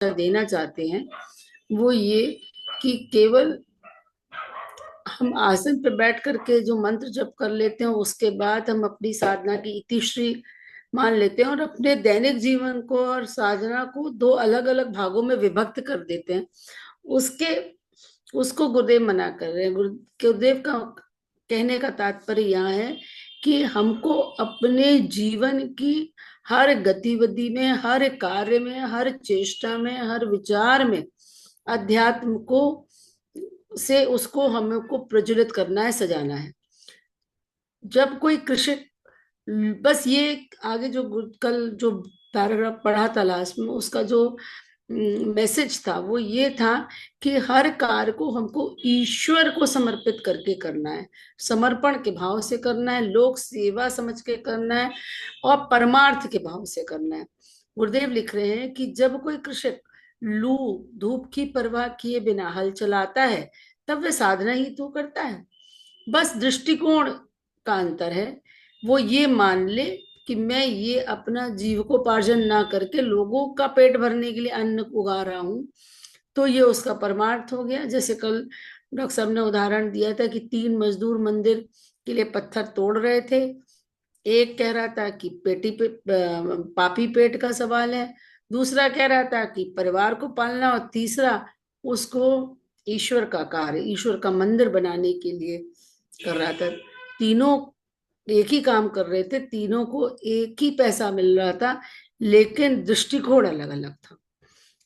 देना चाहते हैं वो ये कि केवल हम आसन पे बैठ करके जो मंत्र जप कर लेते हैं उसके बाद हम अपनी साधना की इतिश्री मान लेते हैं और अपने दैनिक जीवन को और साधना को दो अलग अलग भागों में विभक्त कर देते हैं। उसके उसको गुरुदेव मना कर रहे हैं। गुरुदेव का कहने का तात्पर्य यहाँ है कि हमको अपने जीवन की हर गतिविधि में, हर कार्य में, हर चेष्टा में, हर विचार में अध्यात्म को से उसको हमको प्रज्वलित करना है, सजाना है। जब कोई कृषक, बस ये आगे जो कल जो पैराग्राफ पढ़ा था लास्ट में, उसका जो मैसेज था वो ये था कि हर कार्य को हमको ईश्वर को समर्पित करके करना है, समर्पण के भाव से करना है, लोक सेवा समझ के करना है और परमार्थ के भाव से करना है। गुरुदेव लिख रहे हैं कि जब कोई कृषक लू धूप की परवाह किए बिना हल चलाता है तब वह साधना ही तो करता है। बस दृष्टिकोण का अंतर है। वो ये मान ले कि मैं ये अपना जीविकोपार्जन ना करके लोगों का पेट भरने के लिए अन्न उगा रहा हूं, तो ये उसका परमार्थ हो गया। जैसे कल डॉक्टर साहब ने उदाहरण दिया था कि 3 मजदूर मंदिर के लिए पत्थर तोड़ रहे थे। एक कह रहा था कि पेटी पे पापी पेट का सवाल है, दूसरा कह रहा था कि परिवार को पालना, और तीसरा उसको ईश्वर का कार्य, ईश्वर का मंदिर बनाने के लिए कर रहा था। तीनों एक ही काम कर रहे थे, तीनों को एक ही पैसा मिल रहा था, लेकिन दृष्टिकोण अलग अलग था।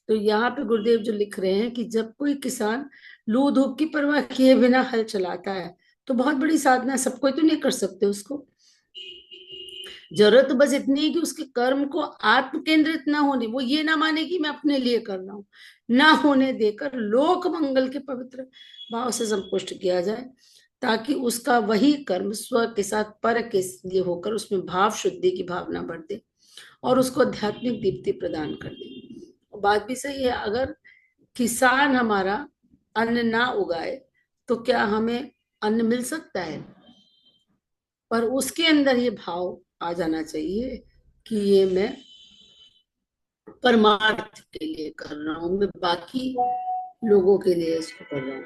तो यहाँ पे गुरुदेव जो लिख रहे हैं कि जब कोई किसान लू धूप की परवाह किए बिना हल चलाता है तो बहुत बड़ी साधना, सब कोई तो नहीं कर सकते उसको। जरूरत तो बस इतनी है कि उसके कर्म को आत्म केंद्रित ना होने, वो ये ना माने कि मैं अपने लिए कर रहा हूं, ना होने देकर लोक मंगल के पवित्र भाव से संपुष्ट किया जाए, ताकि उसका वही कर्म स्व के साथ पर के लिए होकर उसमें भाव शुद्धि की भावना बढ़ दे और उसको आध्यात्मिक दीप्ति प्रदान कर दे। बात भी सही है, अगर किसान हमारा अन्न ना उगाए तो क्या हमें अन्न मिल सकता है? पर उसके अंदर ये भाव आ जाना चाहिए कि ये मैं परमार्थ के लिए कर रहा हूं, मैं बाकी लोगों के लिए इसको कर रहा हूं।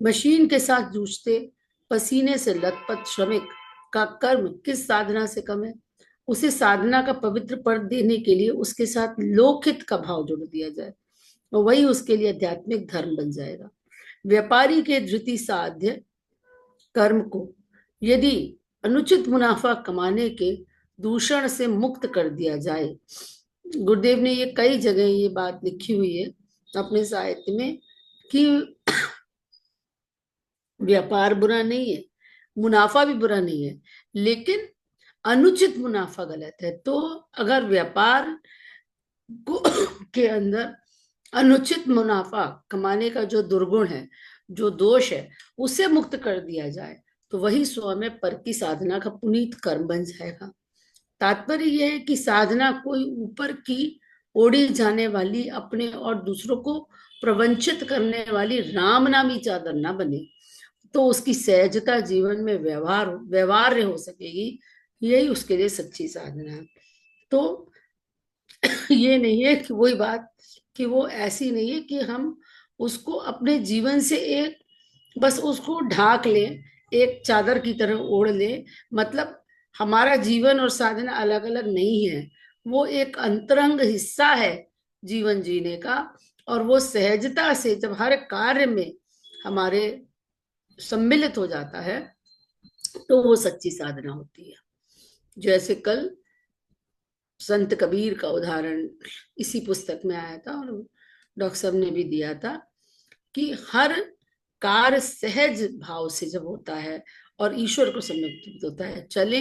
मशीन के साथ जूझते पसीने से लथपथ श्रमिक का कर्म किस साधना से कम है? उसे साधना का पवित्र पद देने के लिए उसके साथ लोकहित का भाव जोड़ दिया जाए और वही उसके लिए आध्यात्मिक धर्म बन जाएगा। व्यापारी के धृति साध्य कर्म को यदि अनुचित मुनाफा कमाने के दूषण से मुक्त कर दिया जाए, गुरुदेव ने ये कई जगह ये बात लिखी हुई है अपने साहित्य में कि व्यापार बुरा नहीं है, मुनाफा भी बुरा नहीं है, लेकिन अनुचित मुनाफा गलत है। तो अगर व्यापार को के अंदर अनुचित मुनाफा कमाने का जो दुर्गुण है, जो दोष है, उसे मुक्त कर दिया जाए तो वही स्व में पर की साधना का पुनीत कर्म बन जाएगा। तात्पर्य यह है कि साधना कोई ऊपर की ओढ़ी जाने वाली, अपने और दूसरों को प्रवंचित करने वाली राम नामी चादर ना बने, तो उसकी सहजता जीवन में व्यवहार्य हो सकेगी। यही उसके लिए सच्ची साधना है। तो ये नहीं है कि वही बात कि वो ऐसी नहीं है कि हम उसको अपने जीवन से एक बस उसको ढाक लें, एक चादर की तरह ओढ़ लें। मतलब हमारा जीवन और साधना अलग अलग नहीं है, वो एक अंतरंग हिस्सा है जीवन जीने का। और वो सहजता से जब हर कार्य में हमारे सम्मिलित हो जाता है तो वो सच्ची साधना होती है। जैसे कल संत कबीर का उदाहरण इसी पुस्तक में आया था और डॉक्टर साहब ने भी दिया था कि हर कार्य सहज भाव से जब होता है और ईश्वर को समर्पित होता है, चले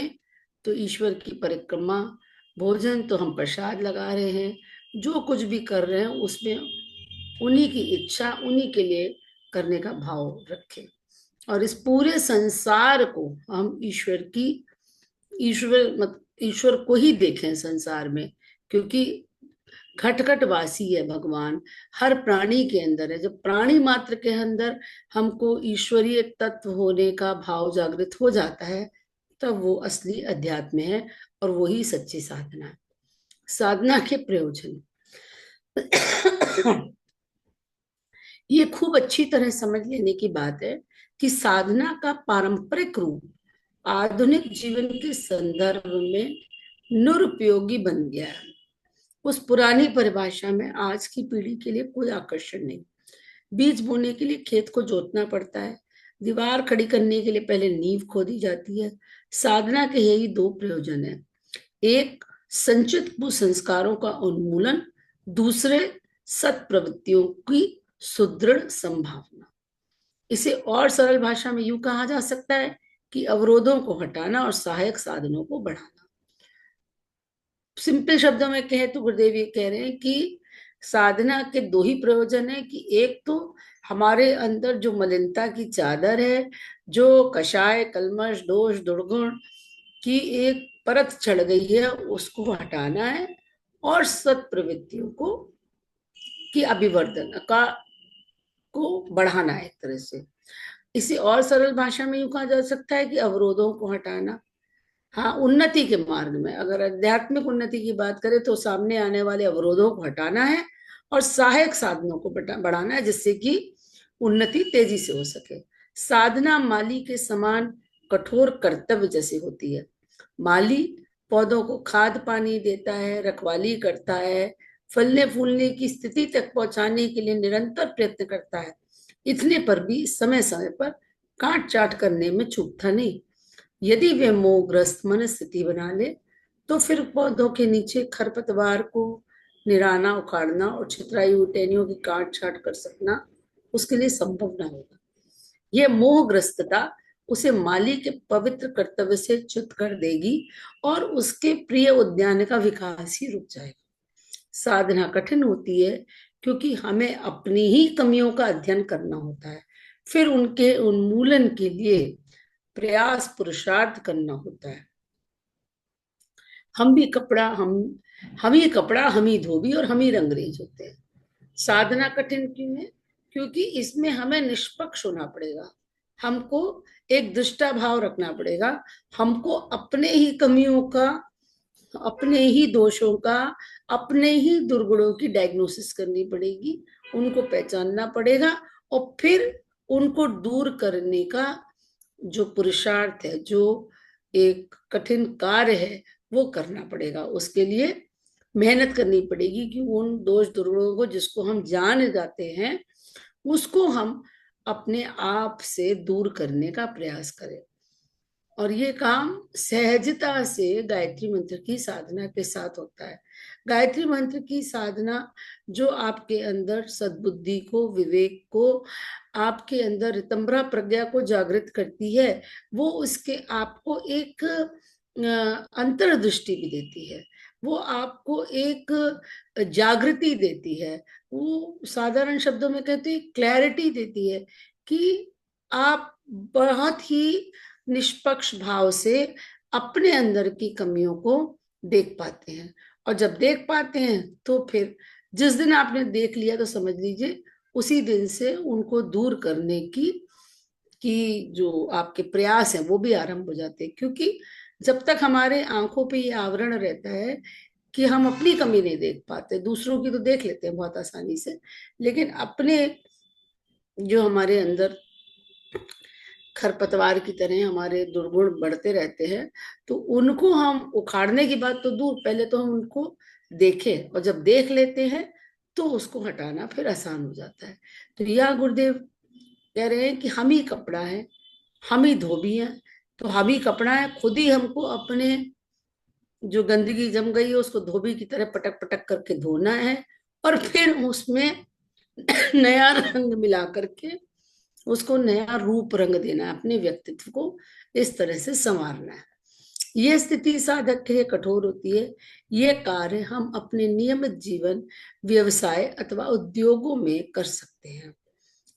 तो ईश्वर की परिक्रमा, भोजन तो हम प्रसाद लगा रहे हैं, जो कुछ भी कर रहे हैं उसमें उन्हीं की इच्छा, उन्हीं के लिए करने का भाव रखें और इस पूरे संसार को हम ईश्वर को ही देखें संसार में, क्योंकि खटखट वासी है भगवान, हर प्राणी के अंदर है। जब प्राणी मात्र के अंदर हमको ईश्वरीय तत्व होने का भाव जागृत हो जाता है तब वो असली अध्यात्म है और वही सच्ची साधना है। साधना के प्रयोजन। ये खूब अच्छी तरह समझ लेने की बात है कि साधना का पारंपरिक रूप आधुनिक जीवन के संदर्भ में निरुपयोगी बन गया है। उस पुरानी परिभाषा में आज की पीढ़ी के लिए कोई आकर्षण नहीं। बीज बोने के लिए खेत को जोतना पड़ता है, दीवार खड़ी करने के लिए पहले नींव खोदी जाती है। साधना के यही दो प्रयोजन है, एक संचित कुसंस्कारों का उन्मूलन, दूसरे सत प्रवृत्तियों की सुदृढ़ संभावना। इसे और सरल भाषा में यूं कहा जा सकता है कि अवरोधों को हटाना और सहायक साधनों को बढ़ाना। सिंपल शब्दों में कहे तो गुरुदेव ये कह रहे हैं कि साधना के दो ही प्रयोजन है कि एक तो हमारे अंदर जो मलिनता की चादर है, जो कषाय कलमश दोष दुर्गुण की एक परत चढ़ गई है, उसको हटाना है, और सत प्रवृत्तियों को की अभिवर्धन का को बढ़ाना है एक तरह से। इसे और सरल भाषा में यूं कहा जा सकता है कि अवरोधों को हटाना। हाँ, उन्नति के मार्ग में अगर आध्यात्मिक उन्नति की बात करें तो सामने आने वाले अवरोधों को हटाना है और सहायक साधनों को बढ़ाना है, जिससे कि उन्नति तेजी से हो सके। साधना माली के समान कठोर कर्तव्य जैसी होती है। माली पौधों को खाद पानी देता है, रखवाली करता है, फलने फूलने की स्थिति तक पहुंचाने के लिए निरंतर प्रयत्न करता है। इतने पर भी समय समय पर काट चाट करने में चूकता नहीं। यदि वे मोहग्रस्त मन स्थिति बना ले तो फिर पौधों के नीचे खरपतवार को निराना उखाड़ना और छितराई टहनियों की काट छाट कर सकना उसके लिए संभव ना होगा। यह मोहग्रस्तता उसे माली के पवित्र कर्तव्य से च्युत कर देगी और उसके प्रिय उद्यान का विकास ही रुक जाएगा। साधना कठिन होती है क्योंकि हमें अपनी ही कमियों का अध्ययन करना होता है, फिर उनके उन्मूलन के लिए प्रयास पुरुषार्थ करना होता है। हम ही कपड़ा हम ही धोबी और हम ही रंगरेज होते हैं। साधना कठिन क्यों है? क्योंकि इसमें हमें निष्पक्ष होना पड़ेगा, हमको एक दृष्टा भाव रखना पड़ेगा, हमको अपने ही कमियों का, अपने ही दोषों का, अपने ही दुर्गुणों की डायग्नोसिस करनी पड़ेगी, उनको पहचानना पड़ेगा और फिर उनको दूर करने का जो पुरुषार्थ है, जो एक कठिन कार्य है, वो करना पड़ेगा। उसके लिए मेहनत करनी पड़ेगी कि उन दोष दुर्गुणों को जिसको हम जान जाते हैं उसको हम अपने आप से दूर करने का प्रयास करें। और ये काम सहजता से गायत्री मंत्र की साधना के साथ होता है। गायत्री मंत्र की साधना जो आपके अंदर सद्बुद्धि को, विवेक को, आपके अंदर रितंभरा प्रज्ञा को जागृत करती है, वो उसके आपको एक अंतर्दृष्टि भी देती है, वो आपको एक जागृति देती है, वो साधारण शब्दों में कहते हैं क्लैरिटी देती है कि आप बहुत ही निष्पक्ष भाव से अपने अंदर की कमियों को देख पाते हैं। और जब देख पाते हैं तो फिर जिस दिन आपने देख लिया तो समझ लीजिए उसी दिन से उनको दूर करने की जो आपके प्रयास हैं वो भी आरंभ हो जाते हैं। क्योंकि जब तक हमारे आंखों पे ये आवरण रहता है कि हम अपनी कमी नहीं देख पाते, दूसरों की तो देख लेते हैं बहुत आसानी से, लेकिन अपने जो हमारे अंदर खरपतवार की तरह हमारे दुर्गुण बढ़ते रहते हैं, तो उनको हम उखाड़ने की बात तो दूर, पहले तो हम उनको देखें, और जब देख लेते हैं तो उसको हटाना फिर आसान हो जाता है। तो यह गुरुदेव कह रहे हैं कि हम ही कपड़ा है, हम ही धोबी हैं। तो हम ही कपड़ा है, खुद ही हमको अपने जो गंदगी जम गई है उसको धोबी की तरह पटक पटक करके धोना है, और फिर उसमें नया रंग मिला करके उसको नया रूप रंग देना है, अपने व्यक्तित्व को इस तरह से संवारना है। ये स्थिति साधक के लिए कठोर होती है। ये कार्य हम अपने नियमित जीवन, व्यवसाय अथवा उद्योगों में कर सकते हैं।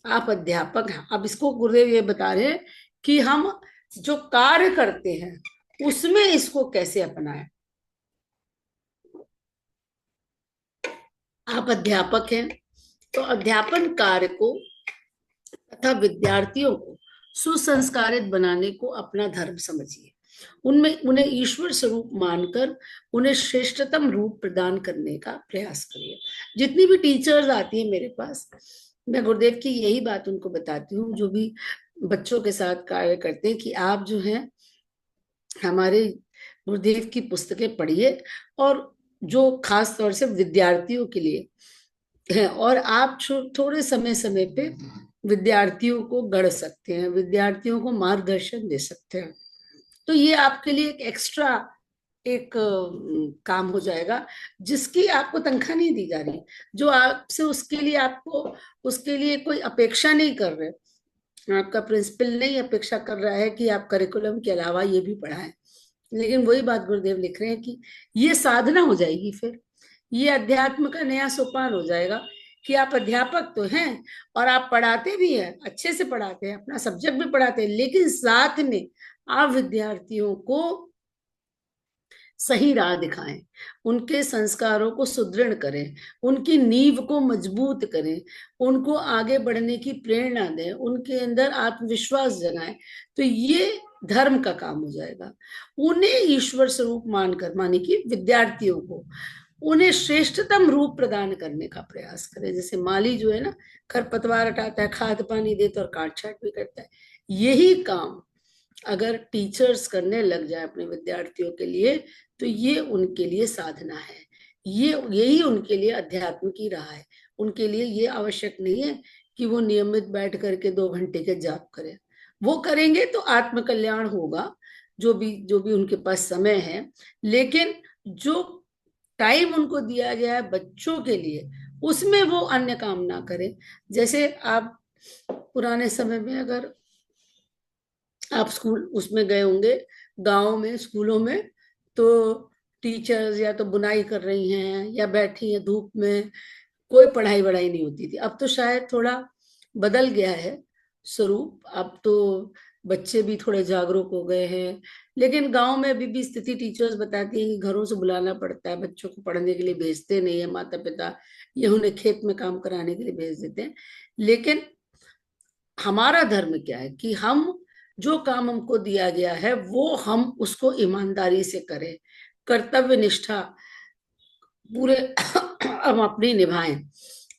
आप अध्यापक हैं, अब इसको गुरुदेव ये बता रहे हैं कि हम जो कार्य करते हैं उसमें इसको कैसे अपनाएं। आप अध्यापक हैं तो अध्यापन कार्य को तथा विद्यार्थियों को सुसंस्कारित बनाने को अपना धर्म समझिए। उनमें उन्हें ईश्वर स्वरूप मानकर उन्हें श्रेष्ठतम रूप प्रदान करने का प्रयास करिए। जितनी भी टीचर्स आती है मेरे पास, मैं गुरुदेव की यही बात उनको बताती हूँ, जो भी बच्चों के साथ कार्य करते हैं, कि आप जो है हमारे गुरुदेव की पुस्तकें पढ़िए, और जो खास तौर से विद्यार्थियों के लिए है, और आप थोड़े समय समय पे विद्यार्थियों को गढ़ सकते हैं, विद्यार्थियों को मार्गदर्शन दे सकते हैं। तो ये आपके लिए एक एक्स्ट्रा एक काम हो जाएगा, जिसकी आपको तनख्वाह नहीं दी जा रही, जो आपसे उसके लिए आपको उसके लिए कोई अपेक्षा नहीं कर रहे। आपका प्रिंसिपल नहीं अपेक्षा कर रहा है कि आप करिकुलम के अलावा ये भी पढ़ाएं, लेकिन वही बात गुरुदेव लिख रहे हैं कि ये साधना हो जाएगी, फिर ये अध्यात्म का नया सोपान हो जाएगा, कि आप अध्यापक तो हैं और आप पढ़ाते भी हैं, अच्छे से पढ़ाते हैं, अपना सब्जेक्ट भी पढ़ाते हैं, लेकिन साथ में आप विद्यार्थियों को सही राह दिखाएं, उनके संस्कारों को सुदृढ़ करें, उनकी नींव को मजबूत करें, उनको आगे बढ़ने की प्रेरणा दें, उनके अंदर आत्मविश्वास जगाएं। तो ये धर्म का काम हो जाएगा। उन्हें ईश्वर स्वरूप मानकर, माने कि विद्यार्थियों को उन्हें श्रेष्ठतम रूप प्रदान करने का प्रयास करें। जैसे माली जो है ना, खरपतवार हटाता है, खाद पानी देता है और काट छाट भी करता है, यही काम अगर टीचर्स करने लग जाए अपने विद्यार्थियों के लिए, तो ये उनके लिए साधना है, ये यही उनके लिए अध्यात्म की राह है। उनके लिए ये आवश्यक नहीं है कि वो नियमित बैठ करके 2 घंटे के जाप करें। वो करेंगे तो आत्म कल्याण होगा, जो भी उनके पास समय है, लेकिन जो टाइम उनको दिया गया है बच्चों के लिए, उसमें वो अन्य काम ना करें। जैसे आप पुराने समय में अगर आप स्कूल उसमें गए होंगे, गांव में स्कूलों में, तो टीचर्स या तो बुनाई कर रही हैं या बैठी हैं धूप में, कोई पढ़ाई वढ़ाई नहीं होती थी। अब तो शायद थोड़ा बदल गया है स्वरूप, अब तो बच्चे भी थोड़े जागरूक हो गए हैं, लेकिन गांव में अभी भी स्थिति टीचर्स बताती हैं कि घरों से बुलाना पड़ता है, बच्चों को पढ़ने के लिए भेजते नहीं है माता पिता, ये उन्हें खेत में काम कराने के लिए भेज देते हैं। लेकिन हमारा धर्म क्या है कि हम जो काम हमको दिया गया है वो हम उसको ईमानदारी से करें, कर्तव्य निष्ठा पूरे हम अपनी निभाएं।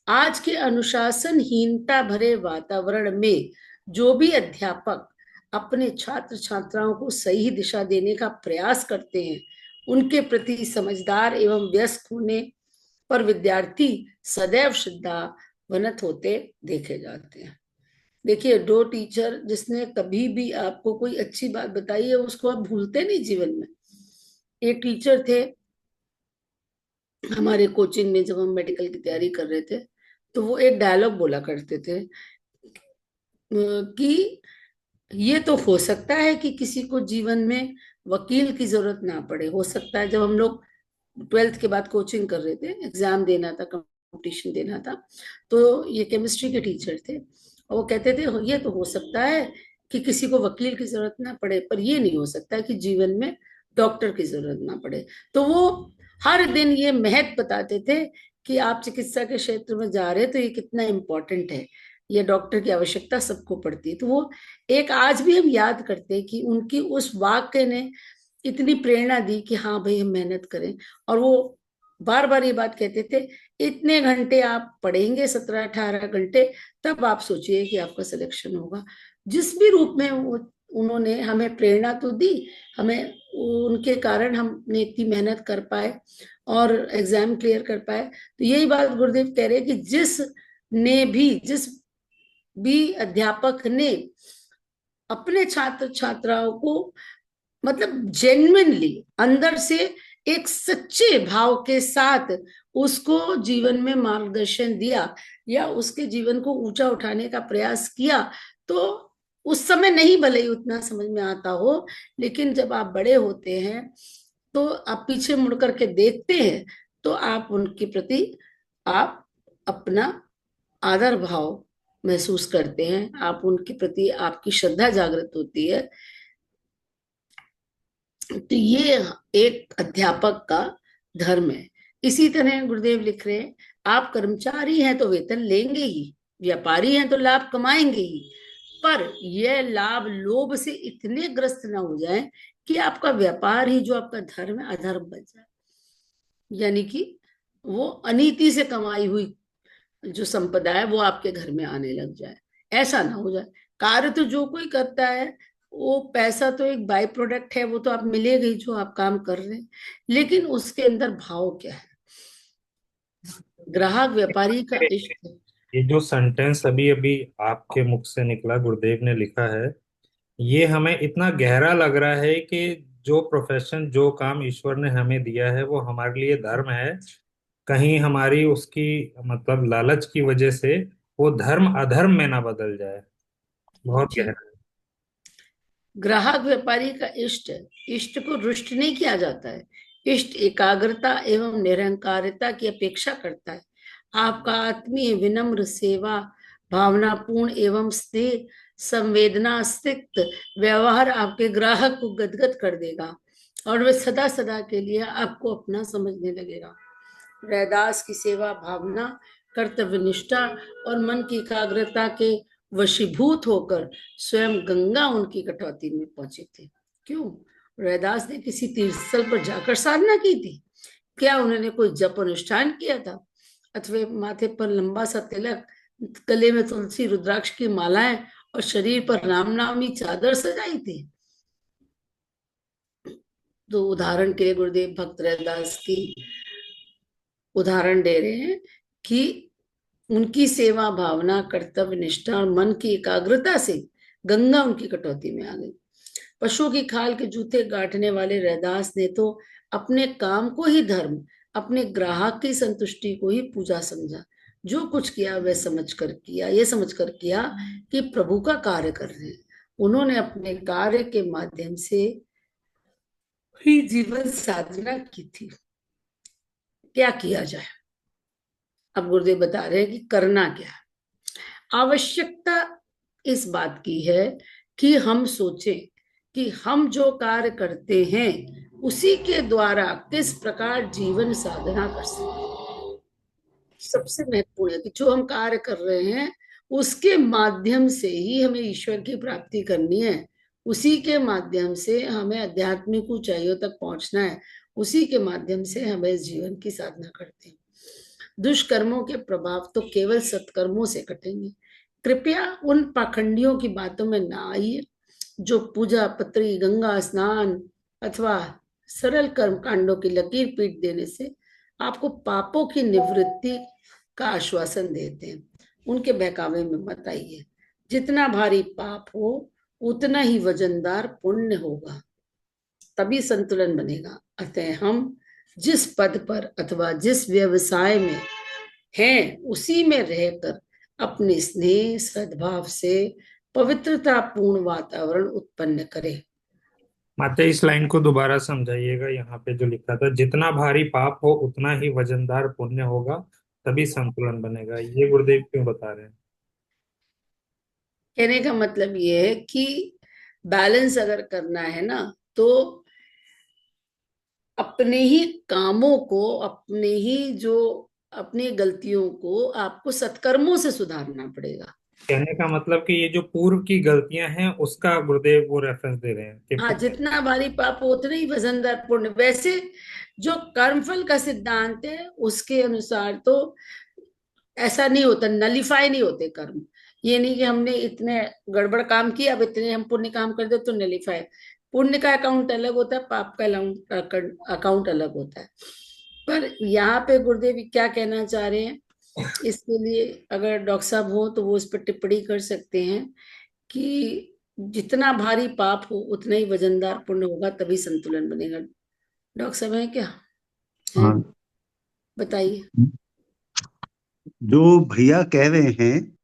आज के अनुशासनहीनता भरे वातावरण में जो भी अध्यापक अपने छात्र छात्राओं को सही दिशा देने का प्रयास करते हैं, उनके प्रति समझदार एवं व्यस्क होने पर विद्यार्थी सदैव श्रद्धावनत होते देखे जाते हैं। देखिए, दो टीचर जिसने कभी भी आपको कोई अच्छी बात बताई है उसको आप भूलते नहीं जीवन में। एक टीचर थे हमारे कोचिंग में, जब हम मेडिकल की तैयारी कर रहे थे, तो वो एक डायलॉग बोला करते थे कि ये तो हो सकता है कि किसी को जीवन में वकील की जरूरत ना पड़े, हो सकता है। जब हम लोग 12th के बाद कोचिंग कर रहे थे, एग्जाम देना था, कंपटीशन देना था, तो ये केमिस्ट्री के टीचर थे और वो कहते थे ये तो हो सकता है कि किसी को वकील की जरूरत ना पड़े, पर ये नहीं हो सकता कि जीवन में डॉक्टर की जरूरत ना पड़े। तो वो हर दिन ये महत्व बताते थे कि आप चिकित्सा के क्षेत्र में जा रहे हैं तो ये कितना इम्पोर्टेंट है, ये डॉक्टर की आवश्यकता सबको पड़ती है। तो वो एक आज भी हम याद करते हैं कि उनकी उस वाक्य ने इतनी प्रेरणा दी कि हाँ भाई हम मेहनत करें। और वो बार बार ये बात कहते थे, इतने घंटे आप पढ़ेंगे, 17-18 घंटे, तब आप सोचिए कि आपका सिलेक्शन होगा। जिस भी रूप में वो उन्होंने हमें प्रेरणा तो दी, हमें उनके कारण हमने इतनी मेहनत कर पाए और एग्जाम क्लियर कर पाए। तो यही बात गुरुदेव कह रहे हैं कि जिस भी अध्यापक ने अपने छात्र छात्राओं को मतलब जेन्युइनली अंदर से एक सच्चे भाव के साथ उसको जीवन में मार्गदर्शन दिया या उसके जीवन को ऊंचा उठाने का प्रयास किया, तो उस समय नहीं भले ही उतना समझ में आता हो, लेकिन जब आप बड़े होते हैं तो आप पीछे मुड़ करके देखते हैं तो आप उनके प्रति आप अपना आदर भाव महसूस करते हैं, आप उनके प्रति आपकी श्रद्धा जागृत होती है। तो ये एक अध्यापक का धर्म है। इसी तरह गुरुदेव लिख रहे हैं, आप कर्मचारी हैं तो वेतन लेंगे ही, व्यापारी हैं तो लाभ कमाएंगे ही, पर यह लाभ लोभ से इतने ग्रस्त ना हो जाए कि आपका व्यापार ही जो आपका धर्म है अधर्म बन जाए, यानी कि वो अनीति से कमाई हुई जो संपदा है वो आपके घर में आने लग जाए। ऐसा ना हो जाए। कार्य तो जो कोई करता है, वो पैसा तो एक बाय प्रोडक्ट है, वो तो आप मिलेगा ही जो आप काम कर रहे हैं, लेकिन उसके अंदर भाव क्या है? ग्राहक व्यापारी का इष्ट। ये जो सेंटेंस अभी अभी आपके मुख से निकला, गुरुदेव ने लिखा है, ये हमें इतना गहरा लग रहा है कि जो प्रोफेशन, जो काम ईश्वर ने हमें दिया है वो हमारे लिए धर्म है। कहीं हमारी उसकी मतलब लालच की वजह से वो धर्म अधर्म में ना बदल जाए। बहुत जी। गहरा ग्राहक व्यापारी का इष्ट है। इष्ट को रुष्ट नहीं किया जाता है। इष्ट एकाग्रता एवं निरहंकारिता की अपेक्षा करता है। आपका आत्मीय विनम्र सेवा भावनापूर्ण एवं स्नेह संवेदना स्थित व्यवहार आपके ग्राहक को गदगद कर देगा और वे सदा सदा के लिए आपको अपना समझने लगेगा। रैदास की सेवा भावना, कर्तव्य निष्ठा और मन की एकाग्रता के वशीभूत होकर स्वयं गंगा उनकी कटौती में पहुंचे थे। क्यों? रैदास ने किसी तीर्थ स्थल पर जाकर साधना की थी? क्या उन्होंने कोई जप अनुष्ठान किया था, अथवा माथे पर लंबा सा तिलक, गले में तुलसी रुद्राक्ष की मालाएं और शरीर पर राम नामी चादर सजाई थी? तो उदाहरण के लिए गुरुदेव भक्त रैदास की उदाहरण दे रहे हैं कि उनकी सेवा भावना कर्तव्य निष्ठा और मन की एकाग्रता से गंगा उनकी कटौती में आ गई। पशुओं की खाल के जूते गांठने वाले रैदास ने तो अपने काम को ही धर्म, अपने ग्राहक की संतुष्टि को ही पूजा समझा। जो कुछ किया वह समझ कर किया, ये समझ कर किया कि प्रभु का कार्य कर रहे हैं। उन्होंने अपने कार्य के माध्यम से ही जीवन साधना की थी। क्या किया जाए? अब गुरुदेव बता रहे हैं कि करना क्या है। आवश्यकता इस बात की है कि हम सोचें कि हम जो कार्य करते हैं उसी के द्वारा किस प्रकार जीवन साधना कर सकते हैं। सबसे महत्वपूर्ण है कि जो हम कार्य कर रहे हैं उसके माध्यम से ही हमें ईश्वर की प्राप्ति करनी है। उसी के माध्यम से हमें आध्यात्मिक ऊंचाइयों तक पहुंचना है। उसी के माध्यम से हमें इस जीवन की साधना करते हैं। दुष्कर्मों के प्रभाव तो केवल सत्कर्मों से कटेंगे। कृपया उन पाखंडियों की बातों में ना आइए जो पूजा पत्री, गंगा स्नान अथवा सरल कर्म कांडों की लकीर पीट देने से आपको पापों की निवृत्ति का आश्वासन देते हैं। उनके बहकावे में मत आइए। जितना भारी पाप हो उतना ही वजनदार पुण्य होगा, तभी संतुलन बनेगा। अतः हम जिस पद पर अथवा जिस व्यवसाय में हैं उसी में रहकर अपने स्नेह सद्भाव से पवित्रता पूर्ण वातावरण उत्पन्न करें। माता, इस लाइन को दोबारा समझाइएगा। यहाँ पे जो लिखा था, जितना भारी पाप हो उतना ही वजनदार पुण्य होगा, तभी संतुलन बनेगा, ये गुरुदेव क्यों बता रहे हैं? कहने का मतलब ये है कि बैलेंस अगर करना है ना, तो अपने ही कामों को, अपने ही जो अपनी गलतियों को आपको सत्कर्मों से सुधारना पड़ेगा। कहने का मतलब कि ये जो पूर्व की गलतियां हैं उसका गुरुदेव वो रेफरेंस दे रहे हैं कि हाँ, जितना भारी पाप हो उतना ही वजनदार पुण्य। वैसे जो कर्मफल का सिद्धांत है उसके अनुसार तो ऐसा नहीं होता, नलीफाई नहीं होते कर्म। ये नहीं कि हमने इतने गड़बड़ काम किया अब इतने हम पुण्य काम कर दे तो नलीफाई। पुण्य का अकाउंट अलग होता है, पाप का अकाउंट अलग होता है। पर यहाँ पे गुरुदेव क्या कहना चाह रहे हैं, इसके लिए अगर डॉक्टर साहब हो तो वो इस पर टिप्पणी कर सकते हैं कि जितना भारी पाप हो उतना ही वजनदार पुण्य होगा, तभी संतुलन बनेगा। डॉक्टर साहब है क्या? है? हाँ, बताइए। जो भैया कह रहे हैं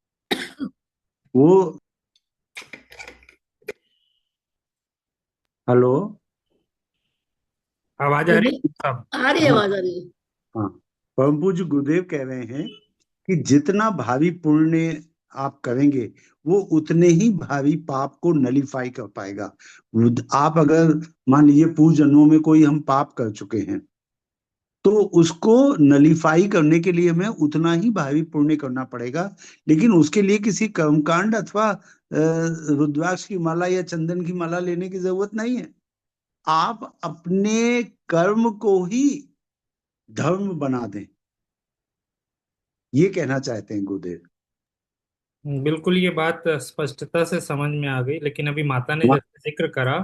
वो, हेलो। आवाज आ रही है सब? आ रही है, हाँ, आवाज आ रही है। हाँ, परम पूज्य गुरुदेव कह रहे हैं कि जितना भारी पुण्य आप करेंगे वो उतने ही भारी पाप को नलीफाई कर पाएगा। आप अगर मान लीजिए पूर्व जन्मों में कोई हम पाप कर चुके हैं तो उसको नलीफाई करने के लिए हमें उतना ही भारी पुण्य करना पड़ेगा। लेकिन उसके लिए किसी कर्मकांड अथवा रुद्राक्ष की माला या चंदन की माला लेने की जरूरत नहीं है। आप अपने कर्म को ही धर्म बना दें, ये कहना चाहते हैं गुरुदेव। बिल्कुल, ये बात स्पष्टता से समझ में आ गई, लेकिन अभी माता ने हाँ, जैसे जिक्र करा,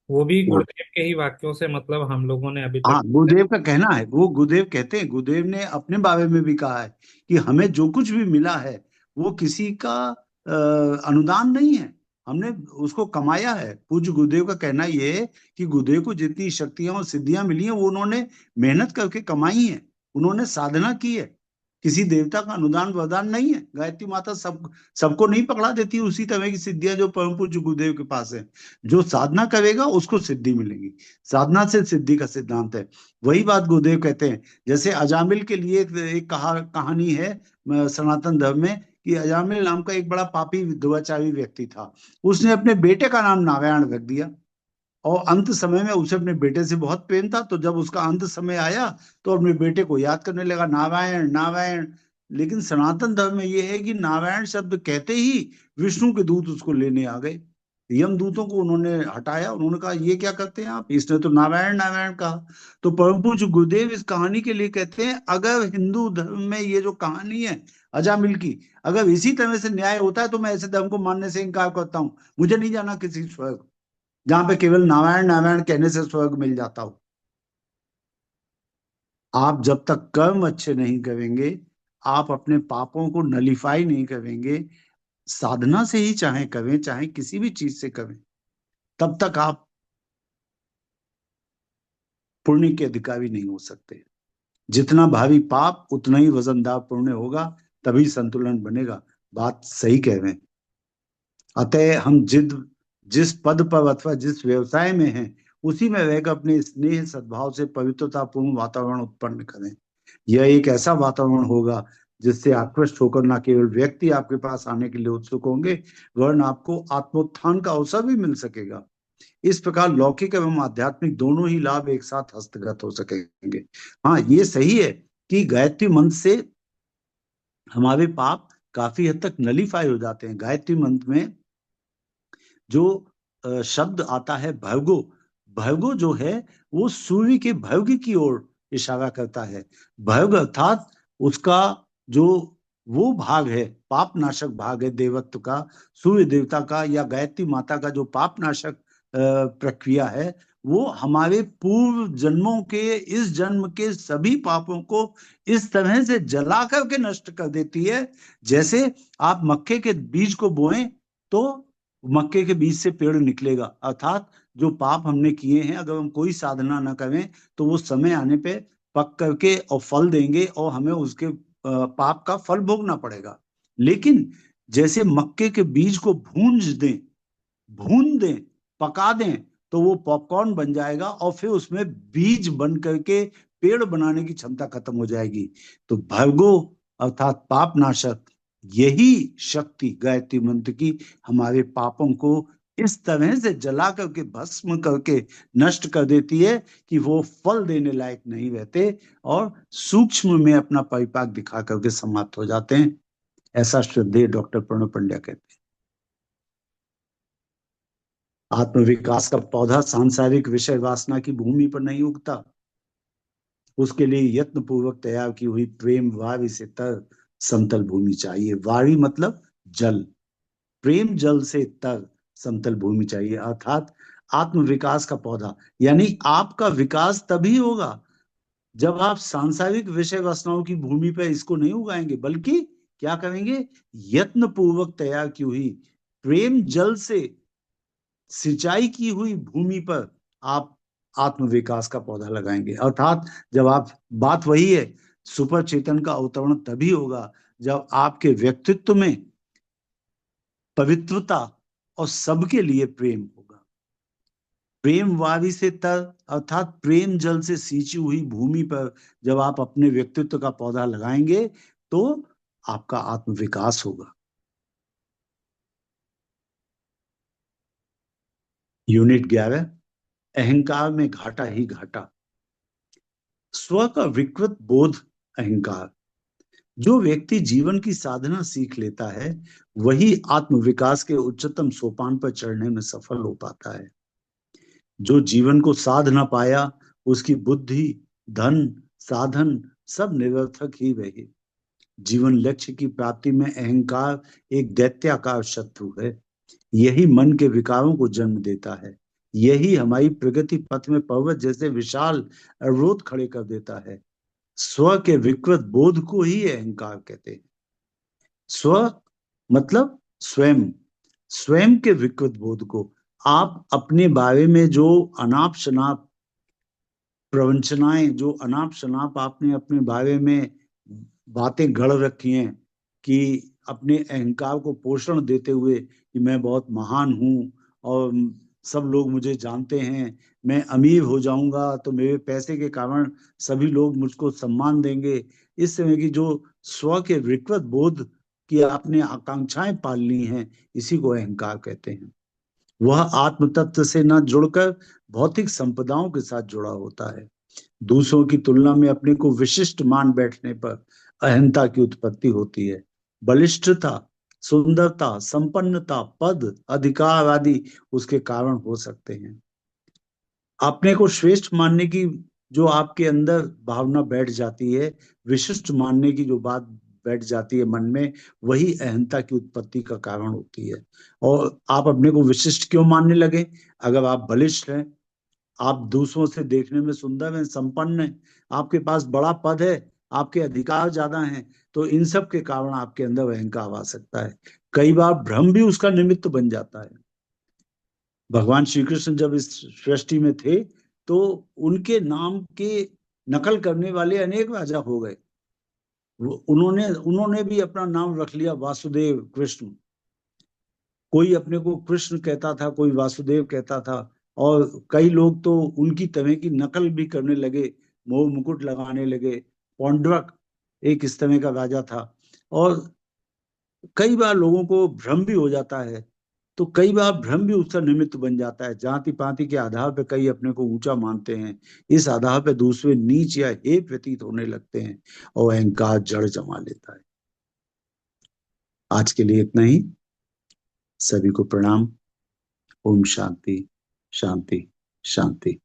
वो भी हाँ, गुरुदेव के ही वाक्यों से मतलब हम लोगों ने अभी हाँ, तक। गुरुदेव का कहना है, वो गुरुदेव कहते हैं, गुरुदेव ने अपने बारे में भी कहा है कि हमें जो कुछ भी मिला है वो किसी का अनुदान नहीं है, हमने उसको कमाया है। पूज्य गुरुदेव का कहना ये है कि गुरुदेव को जितनी शक्तियां और सिद्धियां मिली हैं वो उन्होंने मेहनत करके कमाई हैं, उन्होंने साधना की है, किसी देवता का अनुदान वरदान नहीं है। गायत्री माता सबको नहीं पकड़ा देती उसी तरह की सिद्धियां जो परम पूज्य गुरुदेव के पास है। जो साधना करेगा उसको सिद्धि मिलेगी, साधना से सिद्धि का सिद्धांत है। वही बात गुरुदेव कहते हैं। जैसे अजामिल के लिए एक कहानी है सनातन धर्म में, कि अजामिल नाम का एक बड़ा पापी दुराचारी व्यक्ति था। उसने अपने बेटे का नाम नारायण रख दिया, और अंत समय में उसे अपने बेटे से बहुत प्रेम था, तो जब उसका अंत समय आया तो अपने बेटे को याद करने लगा, नारायण नारायण। लेकिन सनातन धर्म में यह है कि नारायण शब्द कहते ही विष्णु के दूत उसको लेने आ गए। यम दूतों को उन्होंने हटाया, उन्होंने कहा ये क्या करते हैं आप, इसने तो नारायण नारायण कहा। तो परम पूज्य गुरुदेव इस कहानी के लिए कहते हैं, अगर हिंदू धर्म में ये जो कहानी है अजामिल की, अगर इसी तरह से न्याय होता है तो मैं ऐसे धर्म को मानने से इनकार करता हूं। मुझे नहीं जाना किसी स्वर्ग जहां पे केवल नारायण नारायण कहने से स्वर्ग मिल जाता हो। आप जब तक कर्म अच्छे नहीं करेंगे, आप अपने पापों को नलीफाई नहीं करेंगे, साधना से ही चाहे करें चाहे किसी भी चीज से करें, तब तक आप पुण्य के अधिकारी नहीं हो सकते। जितना भारी पाप उतना ही वजनदार पुण्य होगा, तभी संतुलन बनेगा। बात सही कह रहे हैं। अतः हम जिस पद पर अथवा जिस व्यवसाय में हैं उसी में रहकर अपने स्नेह सद्भाव से पवित्रतापूर्ण वातावरण उत्पन्न करें। यह एक ऐसा वातावरण होगा जिससे आकृष्ट होकर न केवल व्यक्ति आपके पास आने के लिए उत्सुक होंगे, वरन आपको आत्मोत्थान का अवसर भी मिल सकेगा। इस प्रकार लौकिक एवं आध्यात्मिक दोनों ही लाभ एक साथ हस्तगत हो सकेंगे। हाँ, ये सही है कि गायत्री मंत्र से हमारे पाप काफी हद तक नलीफाई हो जाते हैं। गायत्री मंत्र में जो शब्द आता है भर्गो, भर्गो जो है वो सूर्य के भर्ग की ओर इशारा करता है। भर्ग अर्थात उसका जो वो भाग है, पाप नाशक भाग है देवत्व का, सूर्य देवता का या गायत्री माता का जो पाप नाशक प्रक्रिया है, वो हमारे पूर्व जन्मों के इस जन्म के सभी पापों को इस तरह से जला करके नष्ट कर देती है। जैसे आप मक्के के बीज को बोएं तो मक्के के बीज से पेड़ निकलेगा, अर्थात जो पाप हमने किए हैं अगर हम कोई साधना ना करें तो वो समय आने पे पक करके और फल देंगे और हमें उसके पाप का फल भोगना पड़ेगा। लेकिन जैसे मक्के के बीज को भून दें, पका दें, तो वो पॉपकॉर्न बन जाएगा और फिर उसमें बीज बन करके पेड़ बनाने की क्षमता खत्म हो जाएगी। तो भर्गो अर्थात पाप नाशक, यही शक्ति गायत्री मंत्र की हमारे पापों को इस तरह से जला करके भस्म करके नष्ट कर देती है कि वो फल देने लायक नहीं रहते और सूक्ष्म में अपना परिपाक दिखा करके समाप्त हो जाते हैं। ऐसा श्रद्धेय डॉक्टर प्रणव पंड्या कहते हैं। आत्मविकास का पौधा सांसारिक विषय वासना की भूमि पर नहीं उगता, उसके लिए यत्न पूर्वक तैयार की हुई प्रेम वारी से तर समतल भूमि चाहिए। वारी मतलब जल, प्रेम जल से तर समतल भूमि चाहिए। अर्थात आत्म विकास का पौधा, यानी आपका विकास तभी होगा जब आप सांसारिक विषय वासनाओं की भूमि पर इसको नहीं उगाएंगे, बल्कि क्या करेंगे, यत्न पूर्वक तैयार की हुई प्रेम जल से सिंचाई की हुई भूमि पर आप आत्म विकास का पौधा लगाएंगे। अर्थात जब आप, बात वही है, सुपर चेतन का अवतरण तभी होगा जब आपके व्यक्तित्व में पवित्रता और सबके लिए प्रेम होगा। प्रेम वारी से तर अर्थात प्रेम जल से सींची हुई भूमि पर जब आप अपने व्यक्तित्व का पौधा लगाएंगे तो आपका आत्म विकास होगा। यूनिट 11, अहंकार में घाटा ही घाटा। स्व का विकृत बोध अहंकार। जो व्यक्ति जीवन की साधना सीख लेता है वही आत्म विकास के उच्चतम सोपान पर चढ़ने में सफल हो पाता है। जो जीवन को साध ना पाया, उसकी बुद्धि, धन, साधन सब निरर्थक ही रहे। जीवन लक्ष्य की प्राप्ति में अहंकार एक दैत्याकार शत्रु है। यही मन के विकारों को जन्म देता है। यही हमारी प्रगति पथ में पर्वत जैसे विशाल अवरोध खड़े कर देता है। स्व के विकृत बोध को ही अहंकार कहते हैं। स्व मतलब स्वयं, स्वयं के विकृत बोध को। आप अपने बारे में जो अनाप शनाप प्रवंचनाएं, जो अनाप शनाप आपने अपने बारे में बातें गढ़ रखी हैं कि अपने अहंकार को पोषण देते हुए कि मैं बहुत महान हूं और सब लोग मुझे जानते हैं, मैं अमीर हो जाऊंगा तो मेरे पैसे के कारण सभी लोग मुझको सम्मान देंगे, इस तरह की जो स्व के विकृत बोध की आपने आकांक्षाएं पाल ली हैं, इसी को अहंकार कहते हैं। वह आत्म तत्व से न जुड़कर भौतिक संपदाओं के साथ जुड़ा होता है। दूसरों की तुलना में अपने को विशिष्ट मान बैठने पर अहंता की उत्पत्ति होती है। बलिष्ठता, सुंदरता, संपन्नता, पद, अधिकार आदि उसके कारण हो सकते हैं। अपने को श्रेष्ठ मानने की जो आपके अंदर भावना बैठ जाती है, विशिष्ट मानने की जो बात बैठ जाती है मन में, वही अहंता की उत्पत्ति का कारण होती है। और आप अपने को विशिष्ट क्यों मानने लगे? अगर आप बलिष्ठ हैं, आप दूसरों से देखने में सुंदर हैं, संपन्न हैं, आपके पास बड़ा पद है, आपके अधिकार ज्यादा हैं, तो इन सब के कारण आपके अंदर अहंकार आ सकता है। कई बार भ्रम भी उसका निमित्त बन जाता है। भगवान श्री कृष्ण जब इस सृष्टि में थे तो उनके नाम के नकल करने वाले अनेक राजा हो गए। उन्होंने भी अपना नाम रख लिया वासुदेव कृष्ण। कोई अपने को कृष्ण कहता था, कोई वासुदेव कहता था, और कई लोग तो उनकी तरह की नकल भी करने लगे, मोह मुकुट लगाने लगे। पौंड्रक एक इस तरह का राजा था। और कई बार लोगों को भ्रम भी हो जाता है, तो कई बार भ्रम भी उसका निमित्त बन जाता है। जाति पाति के आधार पर कई अपने को ऊंचा मानते हैं, इस आधार पर दूसरे नीच या हे प्रतीत होने लगते हैं और अहंकार जड़ जमा लेता है। आज के लिए इतना ही। सभी को प्रणाम। ओम शांति शांति शांति।